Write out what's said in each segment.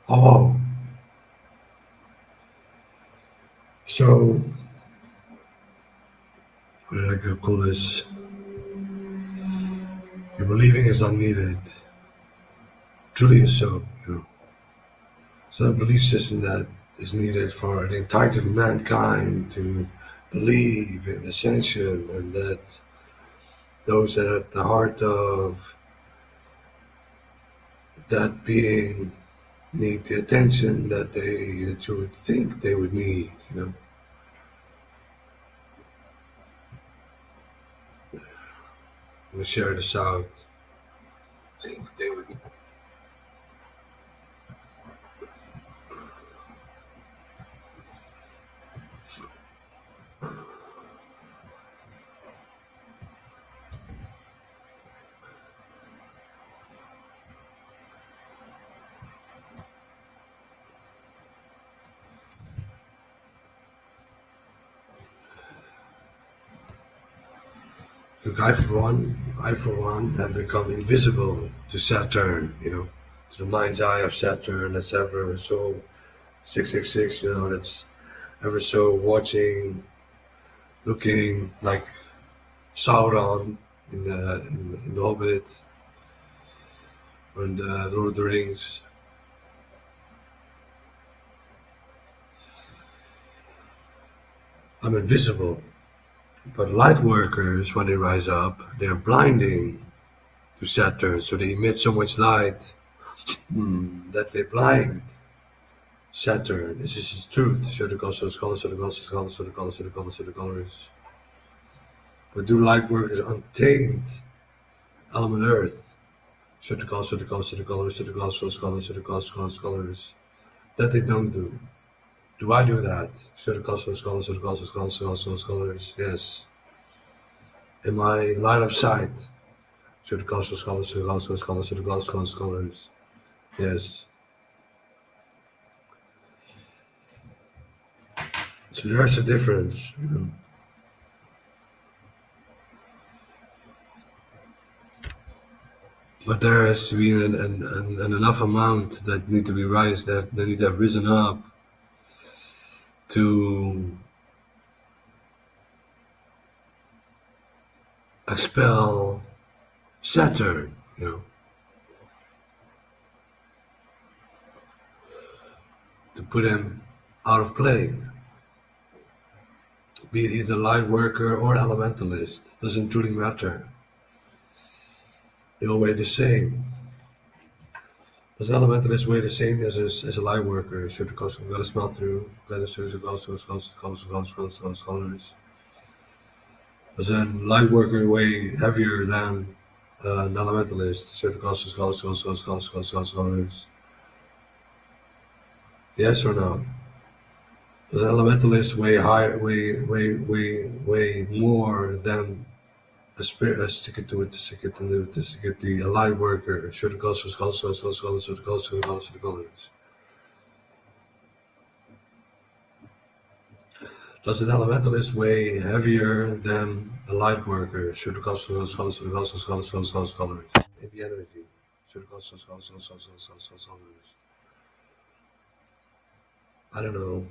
Oh, so what did I call this? Your believing is unneeded. Truly is so. It's not a belief system that is needed for the entirety of mankind to believe in ascension, and that those that are at the heart of that being need the attention that you would think they would need. We share this out. Think they would. Look, I for one have become invisible to Saturn. To the mind's eye of Saturn. That's ever so 666. That's ever so watching, looking like Sauron in the Hobbit or in the Lord of the Rings. I'm invisible, but light workers, when they rise up, they're blinding to Saturn, so they emit so much light that they blind Saturn. This is the truth. Show the gods, show the scholars, show the gods, show the scholars, show the colors, show the colors, show the colors. But do light workers untamed element Earth? Show the gods, show the gods, show the colors, show the gods, show the scholars, show the gods, show the scholars. That they don't do. Do I do that? Show the gods, show the scholars, show the gods, show the scholars, show the scholars. Yes. In my line of sight, show the gods, show the scholars, show the gods, show the scholars, show the gods, show the scholars. Yes. So there's a difference. But there has to be an enough amount that need to be raised, that they need to have risen up to expel Saturn, to put him out of play. Be it either light worker or elementalist, doesn't truly matter. They all weigh the same. Does an elementalist weigh the same as a light worker? Should the cost gotta smell through, gotta search the scholars. Does a light worker weigh heavier than an elementalist? Should the cost scholars? Yes or no? Does an elementalist weigh more than a spirit, a stick to it, to stick it to stick it the light worker? Should the cost scholars, should the colors? Does an elementalist weigh heavier than a light worker? Should the cost scholars, maybe energy. Should the cost scholars? I don't know.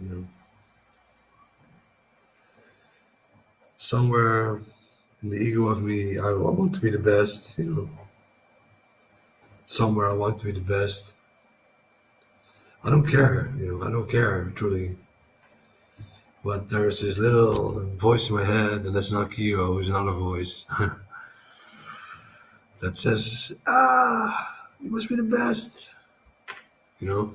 Somewhere in the ego of me, I want to be the best. Somewhere I want to be the best. I don't care. I don't care, truly. But there's this little voice in my head, and that's not Kyo, it's another voice that says, you must be the best. You know,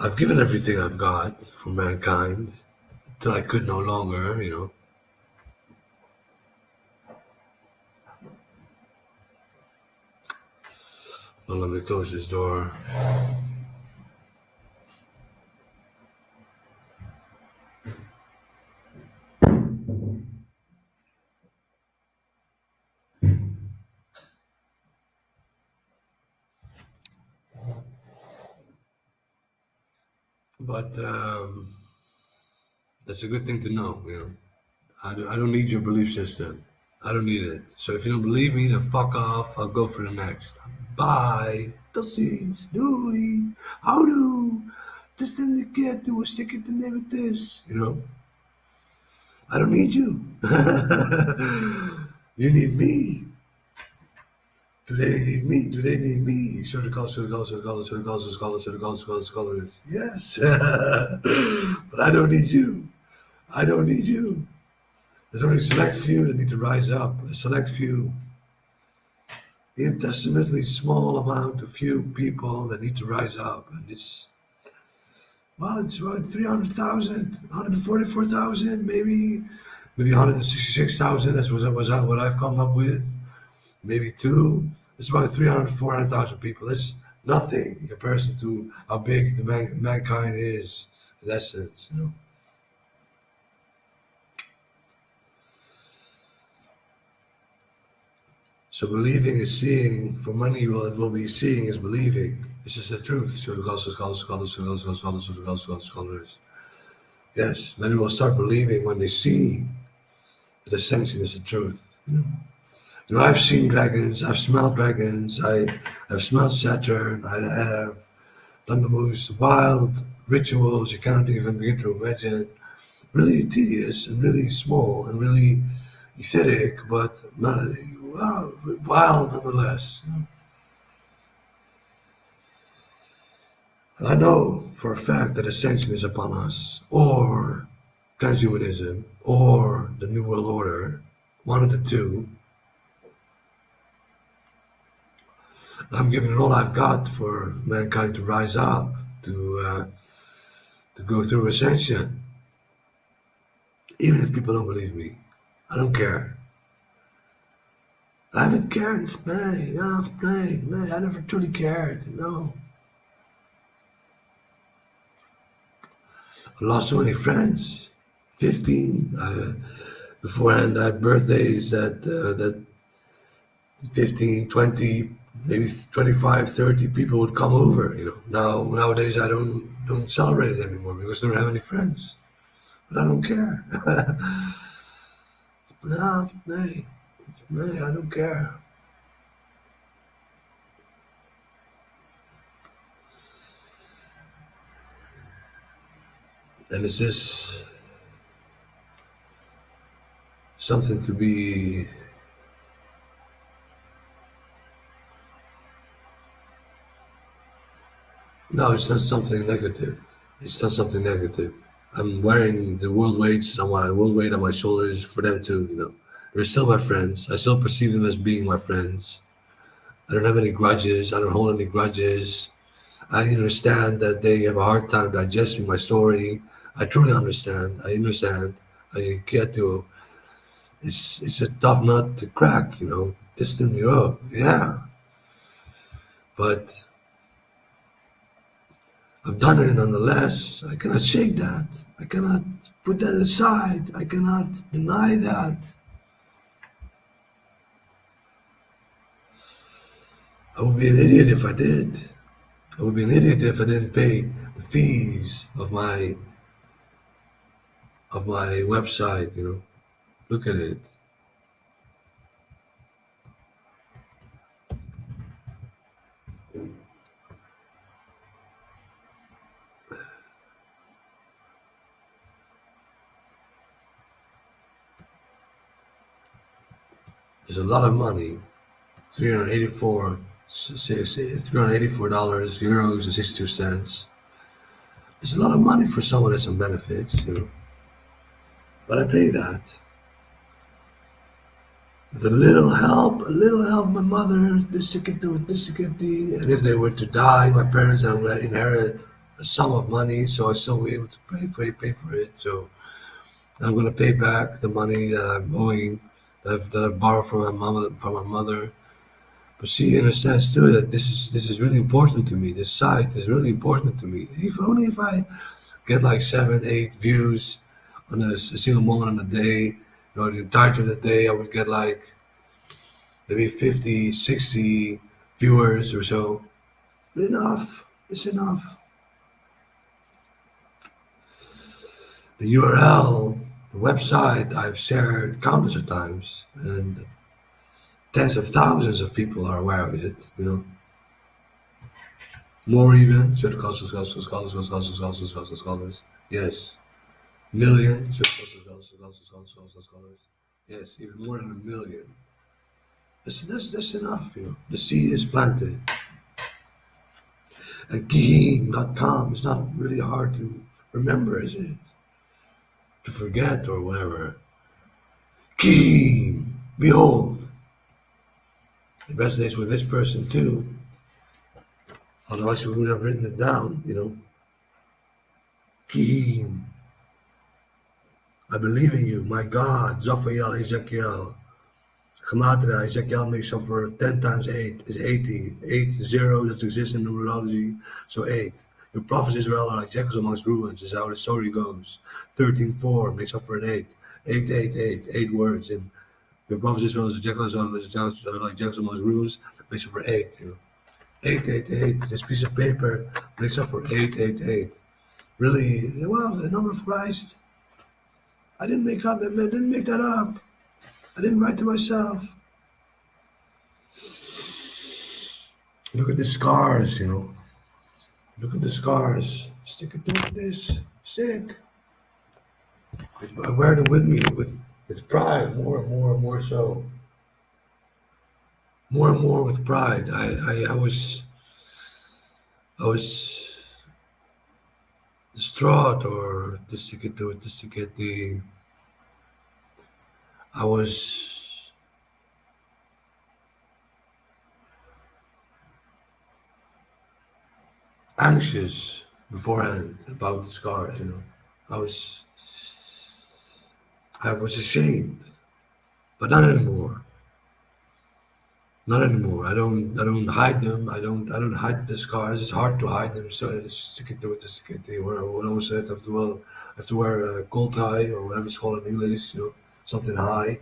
I've given everything I've got for mankind till I could no longer. Well, let me close this door. But that's a good thing to know. I don't need your belief system. I don't need it. So if you don't believe me, then fuck off. I'll go for the next. Bye. tot ziens, doei, houdoe. This thing you can't do, stick it in there with this, I don't need you. You need me. Do they need me? Do they need me? Scholars. Yes. But I don't need you. I don't need you. There's only a select few that need to rise up. A select few. The infinitesimally small amount of few people that need to rise up. And it's about 300,000, 144,000, maybe 166,000. That's what I've come up with. Maybe two. It's about 300, 400,000 people. That's nothing in comparison to how big the mankind is in essence. So believing is seeing. For many, it will be seeing is believing. This is the truth. Yes, many will start believing when they see that ascension is the truth. I've seen dragons, I've smelled dragons, I've smelled Saturn, I have done the most wild rituals you cannot even begin to imagine. Really tedious and really small and really aesthetic, but not wild nonetheless. And I know for a fact that ascension is upon us, or transhumanism, or the New World Order, one of the two. I'm giving it all I've got for mankind to rise up, to go through ascension. Even if people don't believe me, I don't care. I haven't cared. No, I never truly cared. No. I lost so many friends. 15. Beforehand, I had birthdays that 15, 20, maybe 25, 30 people would come over. Nowadays I don't celebrate it anymore because I don't have any friends. But I don't care. No, I don't care. And it's just something to be No, it's not something negative. It's not something negative. I'm wearing the world weight on my shoulders for them too. They're still my friends. I still perceive them as being my friends. I don't have any grudges. I don't hold any grudges. I understand that they have a hard time digesting my story. I truly understand. I understand. I get to. It's a tough nut to crack. Distant Europe. Yeah, but I've done it nonetheless. I cannot shake that. I cannot put that aside. I cannot deny that. I would be an idiot if I did. I would be an idiot if I didn't pay the fees of my website. Look at it. There's a lot of money. $384, euros and 62 cents. It's a lot of money for someone that's on benefits. But I pay that. With a little help, my mother, and if they were to die, my parents, I'm going to inherit a sum of money, so I still be able to pay for it. So I'm going to pay back the money that I'm owing, that I've borrowed from my mother. But see, in a sense too, that this is really important to me. This site is really important to me. If I get like 7, 8 views on a single moment on the day, the entirety of the day, I would get like maybe 50, 60 viewers or so. Enough. It's enough. The URL, the website, I've shared countless of times, and tens of thousands of people are aware of it. More even. Scholars. Yes. Million. Scholars. Yes, even more than a million. That's enough, you know. The seed is planted. And Gihim.com is not really hard to remember, is it? To forget or whatever. Gihim. Behold. It resonates with this person too. Otherwise, we would have written it down, you know. Gihim. I believe in you, my God. Zaphael, Ezekiel. Gematria, Ezekiel makes up for 10 times 8 is 80. 8 zeros that exist in numerology, so 8. Your prophets Israel are like jackals amongst ruins, is how the story goes. 13:4 makes up for an 8. 8, 8 words. And your prophets Israel is jackals are like jackals amongst ruins, makes up for 8. You know? 8. This piece of paper makes up for 8. Really, well, the number of Christ. I didn't make that up. I didn't write to myself. Look at the scars, you know. Look at the scars. Stick it to this. Sick. I wear them with me with pride, more and more so. More and more with pride. I was distraught or just to get the I was anxious beforehand about the scars, you know. I was ashamed, but not anymore. Not anymore. I don't hide them. I don't hide the scars. It's hard to hide them. So I just stick it to it. Just stick it to it. What I always said, I have to wear a gold tie or whatever it's called in English. You know, something high.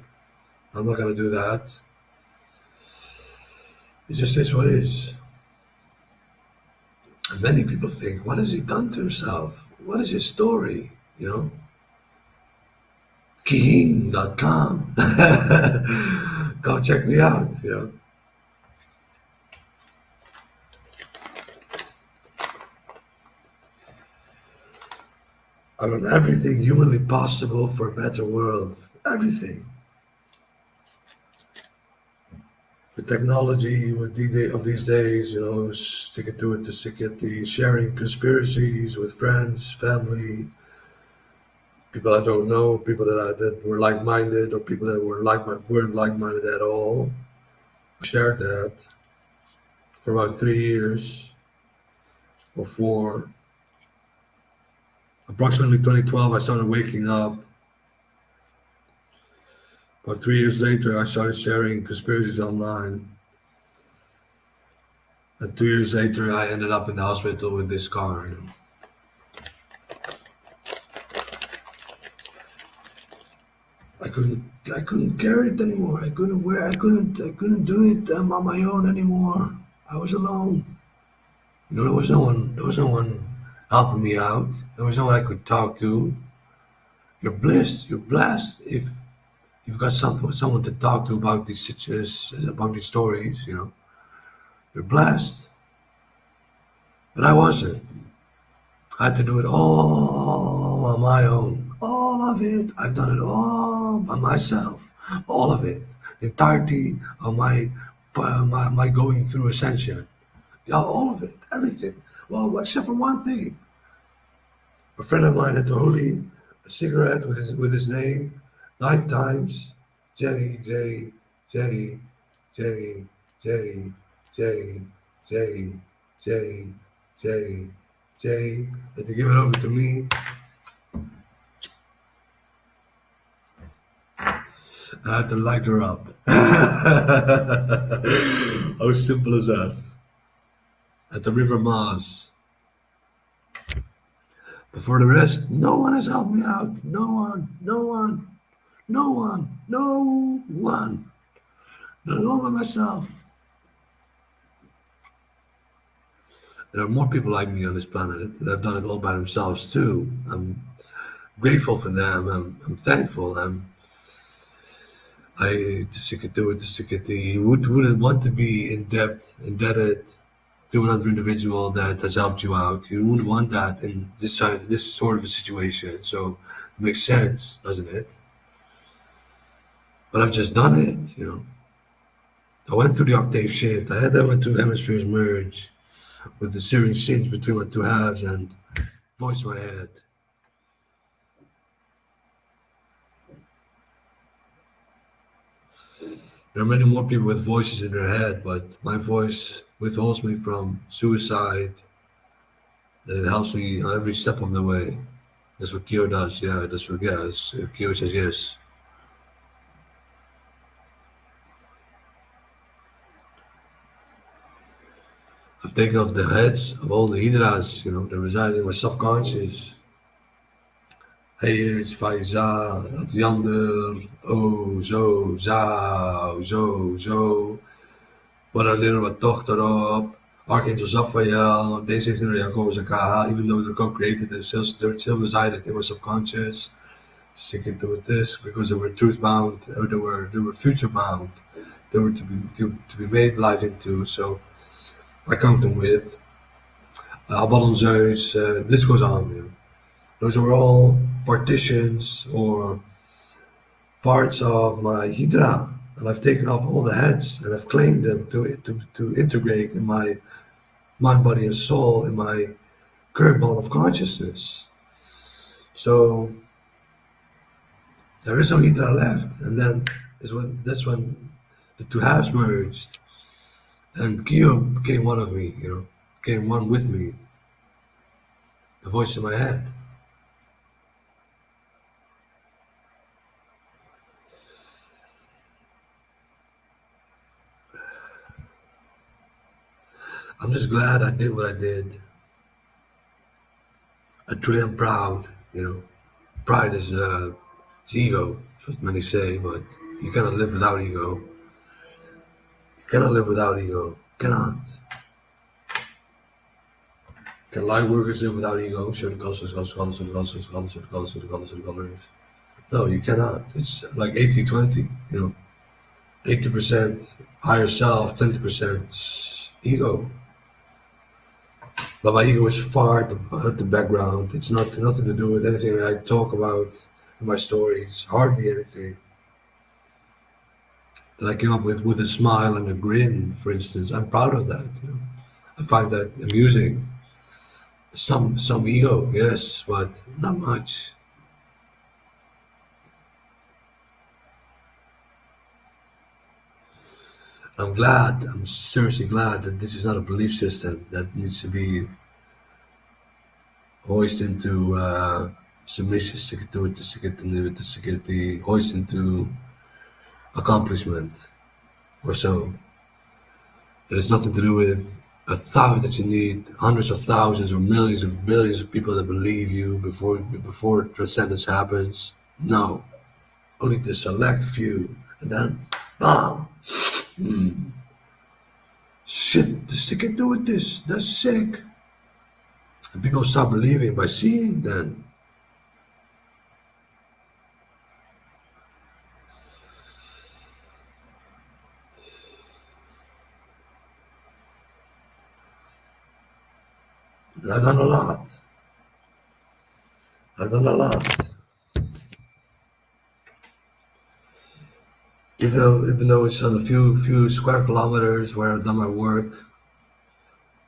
I'm not gonna do that. It just is what it is. And many people think, what has he done to himself? What is his story? You know, Kiheen.com. Come check me out. You know. I've done everything humanly possible for a better world. Everything. The technology of these days, you know, stick it to it to stick it, the sharing conspiracies with friends, family, people I don't know, people that were like-minded, or people that weren't like-minded at all. Shared that for about 3 years or 4. Approximately 2012, I started waking up. About 3 years later, I started sharing conspiracies online. And 2 years later, I ended up in the hospital with this scar. You know. I couldn't carry it anymore. I couldn't do it on my own anymore. I was alone. You know, there was no one helping me out. There was no one I could talk to. You're blessed if you've got someone to talk to about these situations, about these stories, you know. You're blessed. But I wasn't. I had to do it all on my own. All of it. I've done it all by myself. All of it. The entirety of my going through ascension. Yeah, all of it. Everything. Well, except for one thing. A friend of mine had to hold a cigarette with his name 9 times. Jerry, Jerry, Jerry, Jerry, Jerry, Jerry, Jerry, Jerry, Jerry, Jerry, and to give it over to me. I had to light her up. How simple is that? At the River Maas. But for the rest, no one has helped me out. No one. Done it all by myself. There are more people like me on this planet that have done it all by themselves too. I'm grateful for them. I'm thankful. I wouldn't want to be indebted to another individual that has helped you out. You wouldn't want that in this sort of a situation. So it makes sense, doesn't it? But I've just done it, you know. I went through the octave shift. I had my two hemispheres merge with the searing cinch between my two halves and voice in my head. There are many more people with voices in their head, but my voice withholds me from suicide, and it helps me on every step of the way. That's what Kyo does. Yeah, that's what, yes. Kyo says yes. I've taken off the heads of all the hydras, you know, that reside in my subconscious. Hey, Faisal, dat Yander, oh, zo. Wat een leren wat toch erop. Archangel Zaphael, deze heeft een Jacob Zakaha, even though they're co-created, they're still resided in my subconscious. Stick it with this because they were truth bound, or they were future bound. They were to be made live into. So I count them with Abaddon Zeus. This goes on. You know. Those are all partitions or parts of my Hydra, and I've taken off all the heads and I've claimed them to integrate in my mind, body, and soul in my current ball of consciousness. So there is no Hydra left, and then that's when the two halves merged, and Kyo became one of me. You know, became one with me. The voice in my head. I'm just glad I did what I did. I truly am proud, you know. Pride is ego, that's what many say, but you cannot live without ego. You cannot live without ego. Cannot. Can light workers live without ego? No, you cannot. It's like 80-20, you know. 80% higher self, 20% ego. But my ego is far at the background. It's nothing to do with anything I talk about in my stories. Hardly anything that I came up with a smile and a grin, for instance. I'm proud of that. You know? I find that amusing. Some ego, yes, but not much. I'm seriously glad that this is not a belief system that needs to be hoisted into submission, hoisted into accomplishment or so. It has nothing to do with that you need hundreds of thousands or millions or billions of people that believe you before transcendence happens. No, only the select few, and then, bam. Shit, the sick can do with this. That's sick. And people start believing by seeing then. And I've done a lot. Even though it's on a few square kilometers where I've done my work,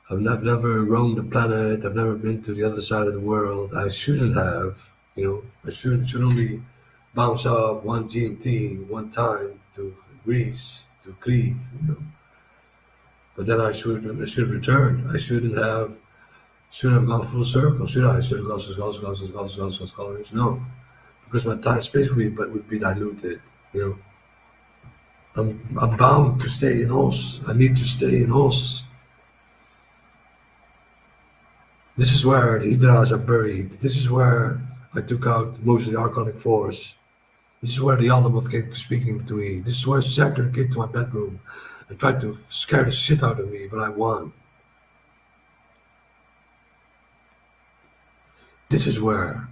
I've never roamed the planet. I've never been to the other side of the world. I shouldn't have. You know, I should only bounce off one GMT one time to Greece, to Crete. You know, but then I should have returned. I shouldn't have gone full circle. Should I? I should have gone scholars. No, because my time space would be diluted. You know. I'm bound to stay in Os. I need to stay in Os. This is where the Hydras are buried. This is where I took out most of the Archonic force. This is where the Yaldabaoth came to speaking to me. This is where Saturn came to my bedroom and tried to scare the shit out of me, but I won. This is where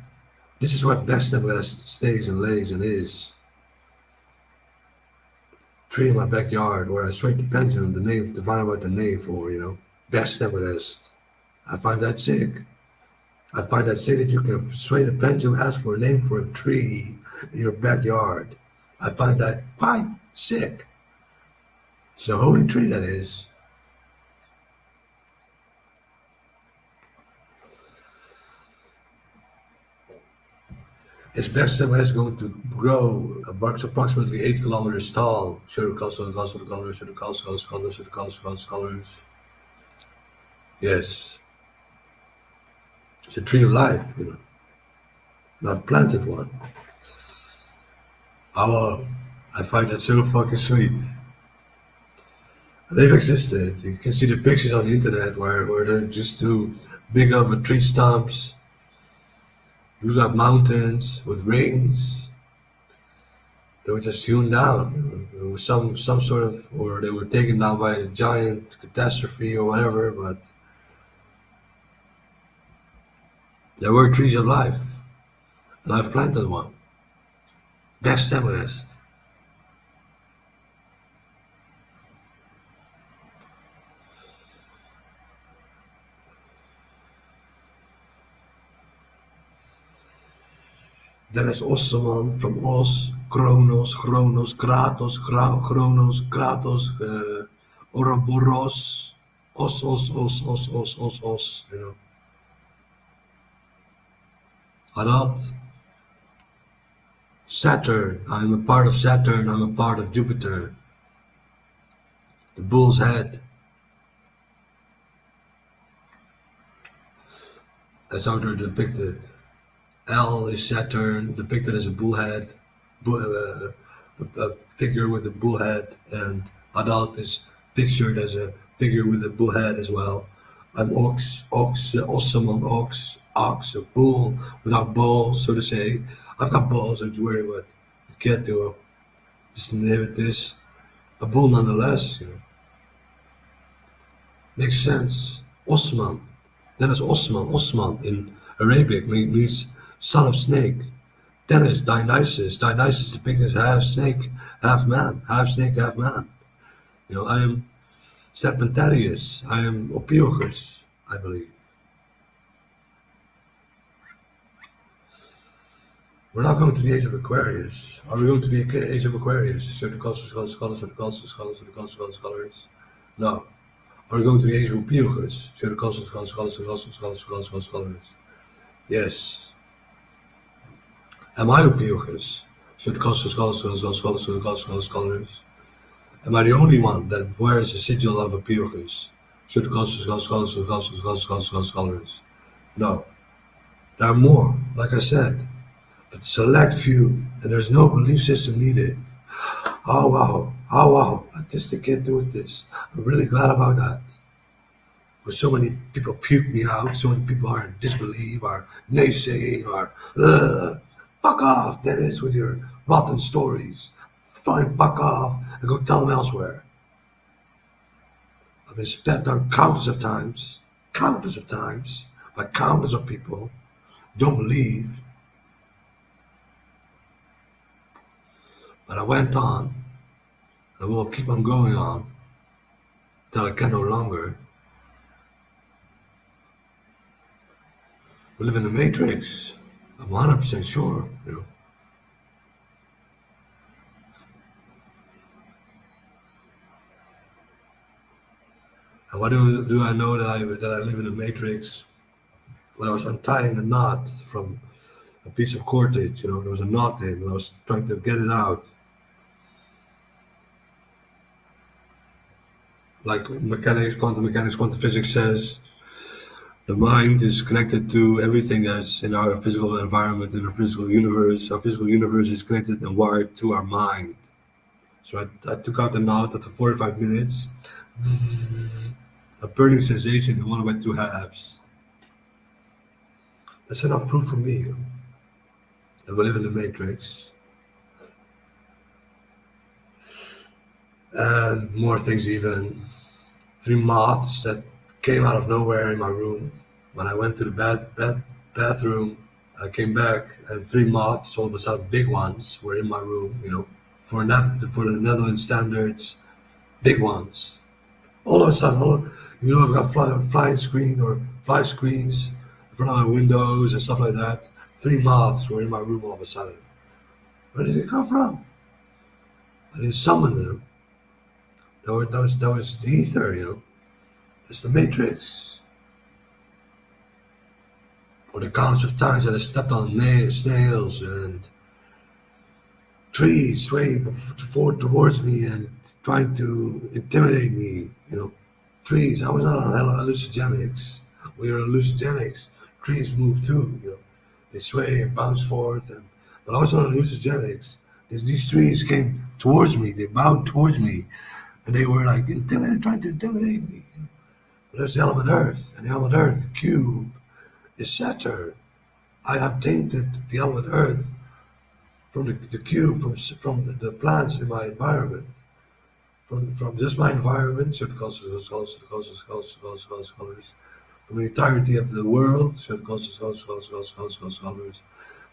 Best stays and lays and is. Tree in my backyard where I swayed the pendulum, to find out what the name for, you know. Best stimulus. I find that sick. I find that sick that you can sway the pendulum, ask for a name for a tree in your backyard. I find that quite sick. It's a holy tree, that is. Its best stem is going to grow approximately 8 kilometers tall. Should colors. Yes, it's a tree of life, and I've planted one. How I find that so fucking sweet. They've existed. You can see the pictures on the internet where they're just too big of a tree stumps. You got mountains with rings. They were just hewn down. It was some sort of, or they were taken down by a giant catastrophe or whatever. But there were trees of life, and I've planted one. Best and best. Dennis Osselman from Os, Kronos, Kratos, Ouroboros, Os, Harad, Saturn, I'm a part of Saturn, I'm a part of Jupiter, the bull's head. That's how they're depicted. L is Saturn, depicted as a bullhead, a figure with a bullhead, and Hadad is pictured as a figure with a bullhead as well. I'm ox, awesome on ox, a bull without balls, so to say. I've got balls, don't you worry, but I can't do them. Just inhibit this. A bull nonetheless, Makes sense. Osman. Dennis Osman in Arabic means son of snake. Dennis, Dionysus depicted as half snake, half man, half snake, half man. I am Serpentarius, I am Opiochus, I believe. We're not going to the age of Aquarius. Are we going to the age of Aquarius? Certain scholars. No. Are we going to the age of Opiochus? Certain scholars. Yes. Am I Opiochus? Scholars. Am I the only one that wears a sigil of Opiochus? Scholars. No. There are more, like I said, but select few, and there's no belief system needed. Oh wow, autistic can't do with this. I'm really glad about that. But so many people puke me out, so many people are in disbelief, are naysaying, are fuck off, Dennis, with your rotten stories. Fine, fuck off, and go tell them elsewhere. I've been spat on countless of times, by countless of people who don't believe. But I went on, and I will keep on going on, till I can no longer. We live in the Matrix. I'm 100% sure, And why do I know that I live in the Matrix? When I was untying a knot from a piece of cordage, there was a knot in, and I was trying to get it out. Like quantum mechanics, quantum physics says, the mind is connected to everything that's in our physical environment, in our physical universe. Our physical universe is connected and wired to our mind. So I took out the knot after 45 minutes. A burning sensation in one of my two halves. That's enough proof for me that we live in the Matrix. And more things even. 3 moths that came out of nowhere in my room. When I went to the bathroom, I came back and 3 moths, all of a sudden big ones, were in my room, for the Netherlands standards, big ones. All of a sudden, You know, I've got flying screen or fly screens in front of my windows and stuff like that. Three moths were in my room all of a sudden. Where did it come from? I didn't summon them. That was the ether, you know. It's the matrix. Or the countless of times that I stepped on snails and trees swaying forward towards me and trying to intimidate me, you know. Trees. I was not on hallucinogenics. We were on hallucinogenics. Trees move too, you know. They sway and bounce forth, but I was on hallucinogenics. These trees came towards me. They bowed towards me, and they were like trying to intimidate me. But there's the element Earth, and the element Earth cube is Saturn. I have tainted the element Earth from the cube, from the plants in my environment, from just my environment, certain colors, from the entirety of the world, certain colors, from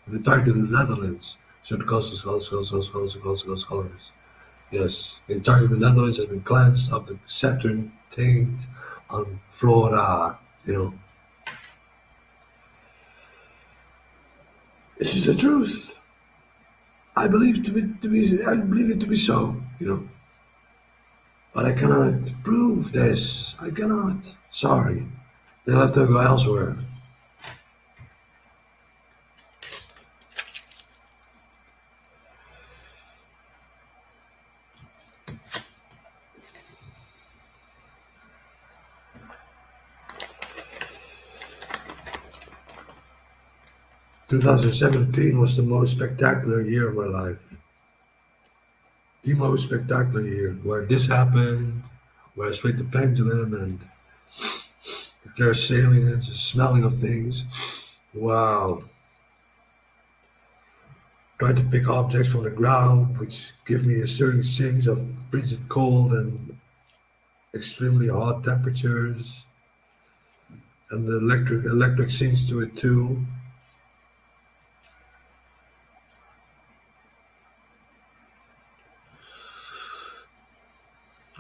the entirety of the Netherlands, certain colors. Yes, the entirety of the Netherlands has been cleansed of the Saturn taint on flora, you know. This is the truth. I believe I believe it to be so, you know. But I cannot prove this. I cannot. Sorry. They'll have to go elsewhere. 2017 was the most spectacular year of my life. The most spectacular year, where this happened, where I swayed the pendulum and the clairsalience, the smelling of things. Wow. Tried to pick objects from the ground, which give me a certain sense of frigid cold and extremely hot temperatures, and the electric sings to it too.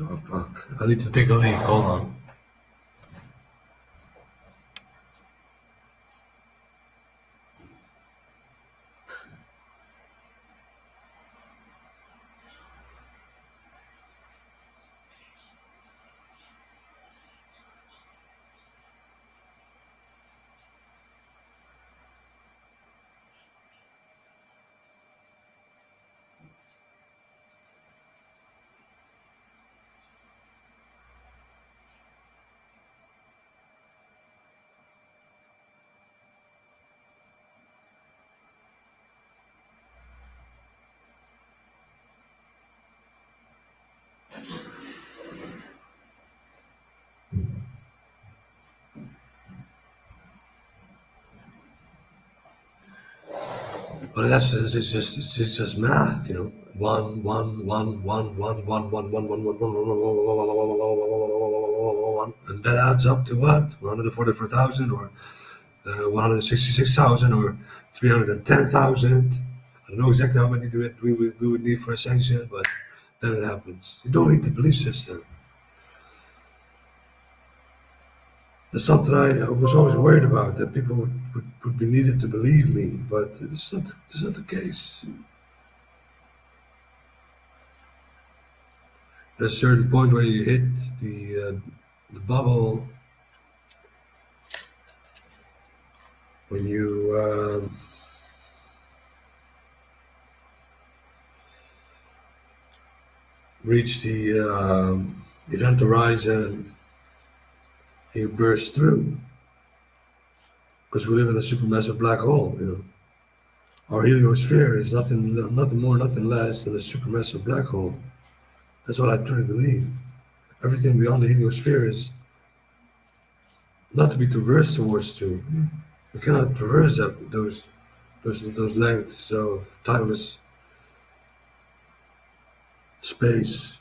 Oh fuck! I need to take a leak. Hold on. 'But in essence, it's just math, you know. One, one, one, one, one, one, one, one, one, one, one, one, and that adds up to what? 144,000 or 166,000 or 310,000. I don't know exactly how many we would need for ascension, but then it happens. You don't need the belief system. That's something I was always worried about, that people would be needed to believe me, but it's not the case. There's a certain point where you hit the bubble when you reach the event horizon. You burst through, because we live in a supermassive black hole. You know, our heliosphere is nothing more, nothing less than a supermassive black hole. That's what I truly believe. Everything beyond the heliosphere is not to be traversed towards to. We cannot traverse those lengths of timeless space.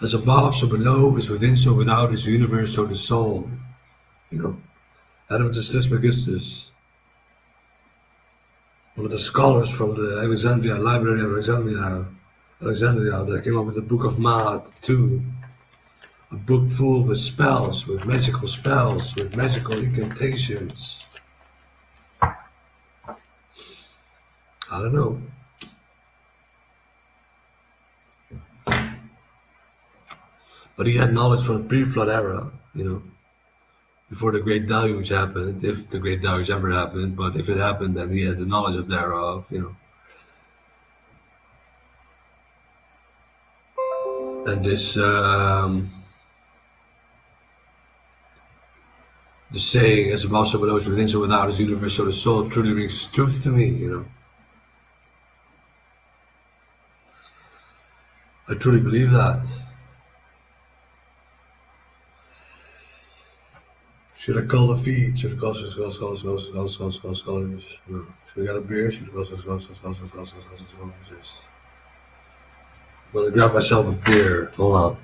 As above, so below, as within, so without, as the universe, so the soul. You know, Adam Trismegistus, one of the scholars from the Library of Alexandria, that came up with the Book of Maat too. A book full with spells, with magical incantations. I don't know. But he had knowledge from the pre-flood era, before the Great Deluge happened, if the Great Deluge ever happened, but if it happened, then he had the knowledge of thereof. And this, the saying, as above, so below, so within, so without, is universe, so the soul, truly rings truth to me. I truly believe that. Should I call the feed? Should I call scholars? No. Should I get a beer? Should I call scholars? Yes. I'm gonna grab myself a beer. Hold on.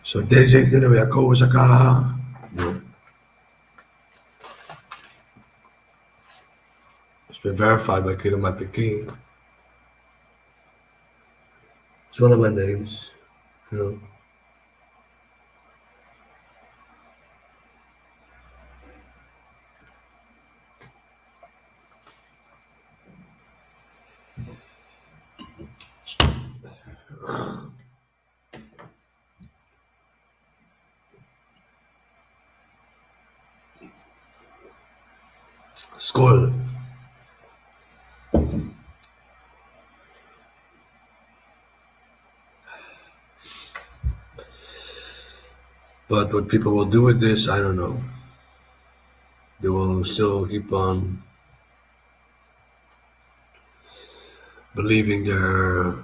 So deze heeft er weer komen Saka. It's been verified by Kiddo Peking. It's one of my names. Skål. But what people will do with this, I don't know. They will still keep on believing their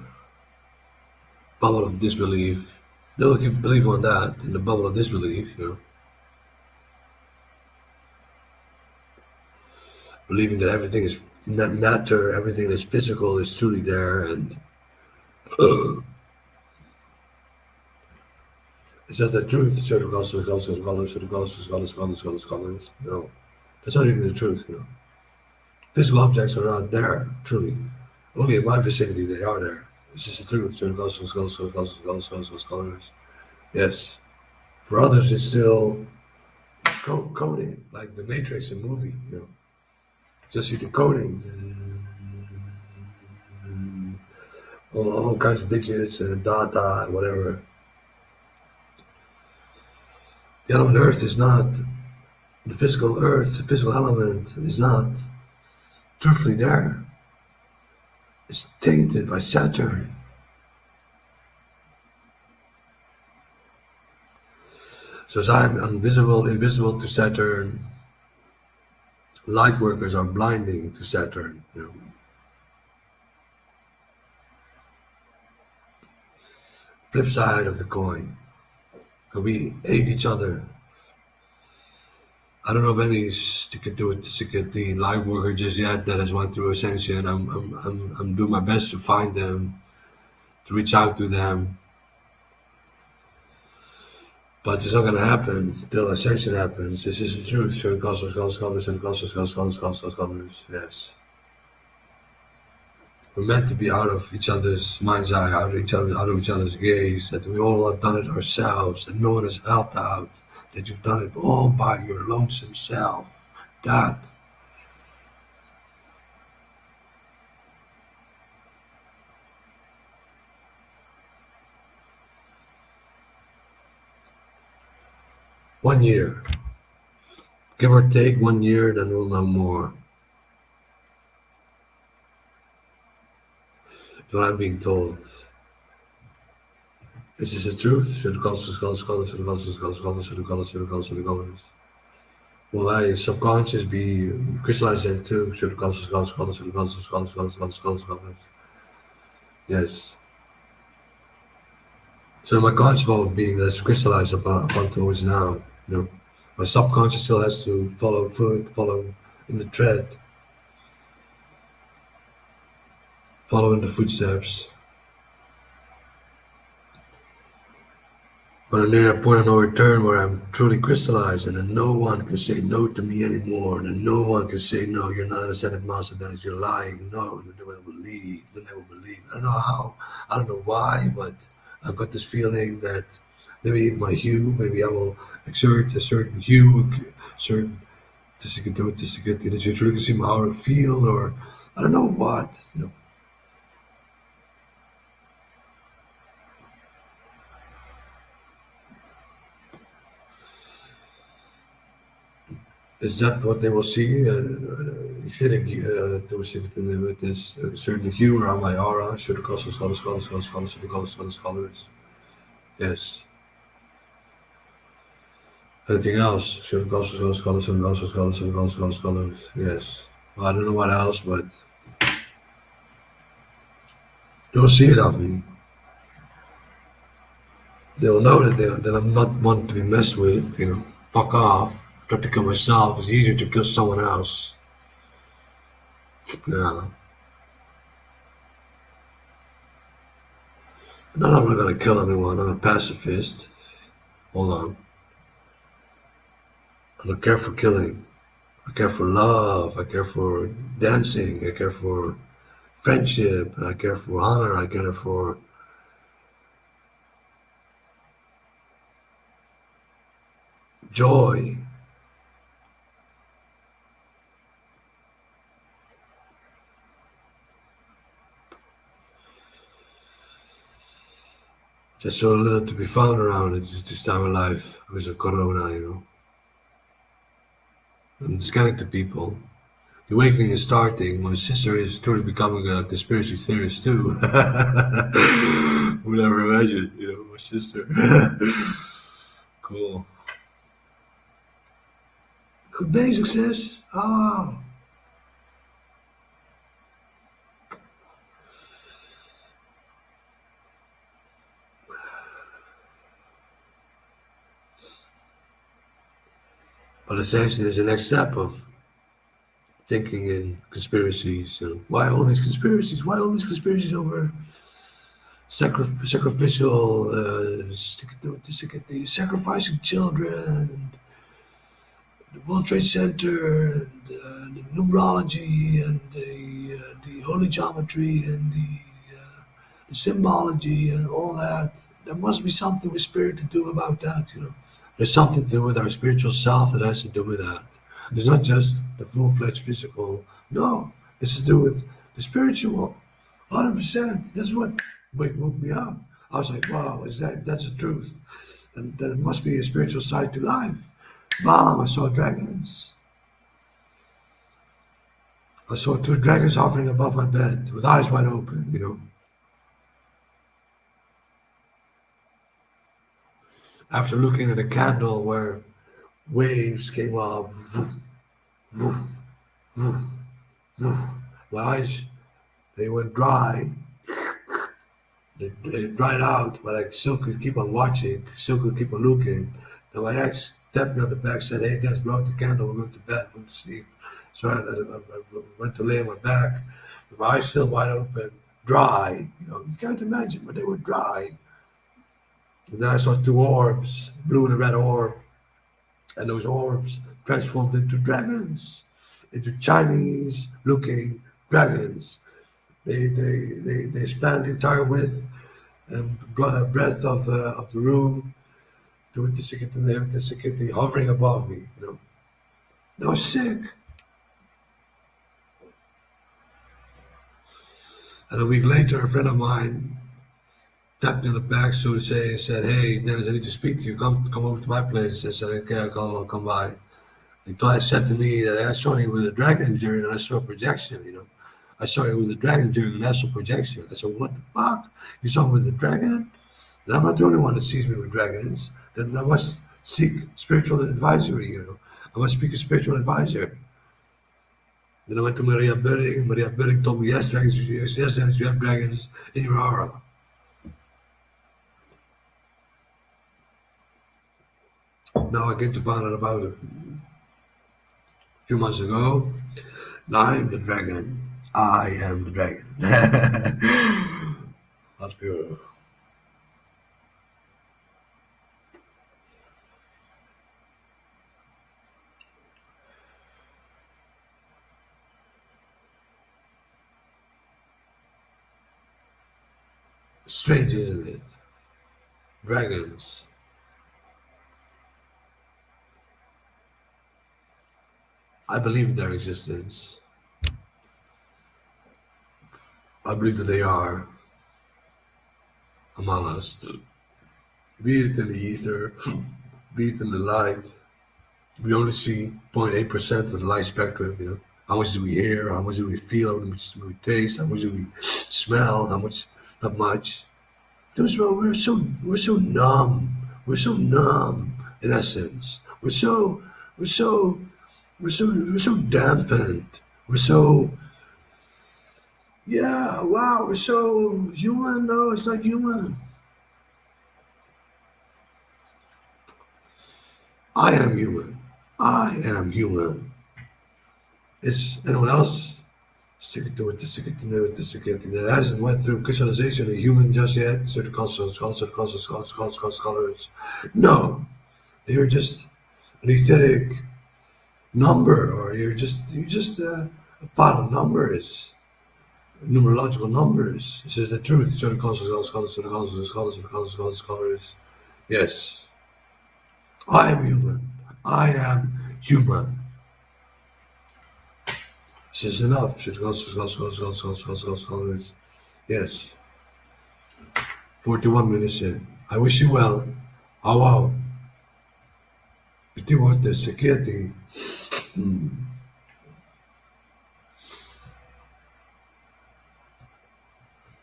bubble of disbelief. They will keep believing on that, in the bubble of disbelief. Believing that everything is matter, everything that is physical is truly there, and is that the truth? No, that's not even the truth. Physical objects are not there, truly. Only in my vicinity they are there. This is the truth. Yes. For others, it's still coding, like the Matrix in movie. Just see the coding. All kinds of digits and data and whatever. The element Earth is not, the physical Earth, the physical element is not truthfully there. It's tainted by Saturn. So as I'm invisible to Saturn, light workers are blinding to Saturn. Flip side of the coin. And we aid each other. I don't know of any the light worker just yet that has went through ascension. I'm doing my best to find them, to reach out to them. But it's not going to happen till ascension happens. This is the truth. Yes. We're meant to be out of each other's mind's eye, out of each other's gaze, that we all have done it ourselves, that no one has helped out, that you've done it all by your lonesome self. That. One year. Give or take 1 year, then we'll know more. That's what I'm being told. This is the truth. Will my subconscious be crystallized into? Yes. So my conscious mode of being has crystallized upon towards now. You know, my subconscious still has to follow in the tread, follow in the footsteps. But I'm near a point of no return where I'm truly crystallized, and then no one can say no to me anymore, and then no one can say no, you're not an ascended master, Dennis, you're lying. No, they'll never believe. They'll never believe. I don't know how. I don't know why, but I've got this feeling that maybe my hue, maybe I will exert a certain hue, certain to get that you truly can see my aura feel, or I don't know what. You know. Is that what they will see? Ik zit with this certain hue around my aura, certain colors. Yes. Anything else? Certain colors. Yes. Well, I don't know what else, but they'll see it of me. They'll know that I'm not one to be messed with. You know, fuck off. Try to kill myself. It's easier to kill someone else. Yeah. No, I'm not gonna kill anyone. I'm a pacifist. Hold on. I don't care for killing. I care for love. I care for dancing. I care for friendship. I care for honor. I care for joy. There's so little to be found around. It's just this time of life because of Corona, you know. I'm just getting to people. The awakening is starting. My sister is truly becoming a conspiracy theorist too. Would never imagine, you know, my sister. Cool. Good day, success. Oh. But essentially, there's a next step of thinking in conspiracies. You know, why all these conspiracies? Why all these conspiracies over sacrificial, sacrificing children and the World Trade Center and the numerology and the holy geometry and the symbology and all that. There must be something with spirit to do about that, you know. There's something to do with our spiritual self that has to do with that. It's not just the full-fledged physical. No, it's to do with the spiritual. 100%. That's what woke me up. I was like, wow, that's the truth. And there must be a spiritual side to life. Bam, I saw dragons. I saw two dragons hovering above my bed with eyes wide open, you know. After looking at a candle where waves came off, my eyes, they went dry. They dried out, but I still could keep on watching, still could keep on looking. And my ex tapped me on the back, said, hey, let's blow out the candle, we're going to bed, we're going to sleep. So I went to lay on my back, with my eyes still wide open, dry. You know, you can't imagine, but they were dry. And then I saw two orbs, blue and a red orb. And those orbs transformed into dragons, into Chinese-looking dragons. They span the entire width and breadth of the room, doing the hovering above me. You know, I was sick. And a week later, a friend of mine tapped me on the back, so to say, and said, "Hey, Dennis, I need to speak to you. Come over to my place." I said, "Okay, I'll come by." He said to me that I saw you with a dragon during an astral projection. You know, I saw you with a dragon during an astral projection. I said, "What the fuck? You saw me with a dragon?" Then I'm not the only one that sees me with dragons. Then I must seek spiritual advisory. You know, I must speak a spiritual advisor. Then I went to Maria Budding. Maria Budding told me, "Yes, dragons. Yes, Dennis, you have dragons in your aura." Now I came to find out about it a few months ago. I'm the dragon. I am the dragon. Not good. Strange, isn't it? Dragons. I believe in their existence. I believe that they are among us. Be it in the ether, be it in the light. We only see 0.8% of the light spectrum, you know. How much do we hear? How much do we feel? How much do we taste? How much do we smell? How much? Not much. Those we're so numb. We're so numb in essence. We're so we're so dampened. We're so yeah, wow, we're so human. No, it's not human. I am human. I am human. Is anyone else sticking to it, sticking to it, sticking to it? That hasn't went through crystallization of human just yet. Certain scholars. No, they're just an aesthetic number, or you're just a pile of numbers, numerological numbers. This is the truth. Certain scholars. Yes, I am human. I am human. This is enough. Scholars. Yes, 41 minutes in. I wish you well. Wow. Biti mo te seketi.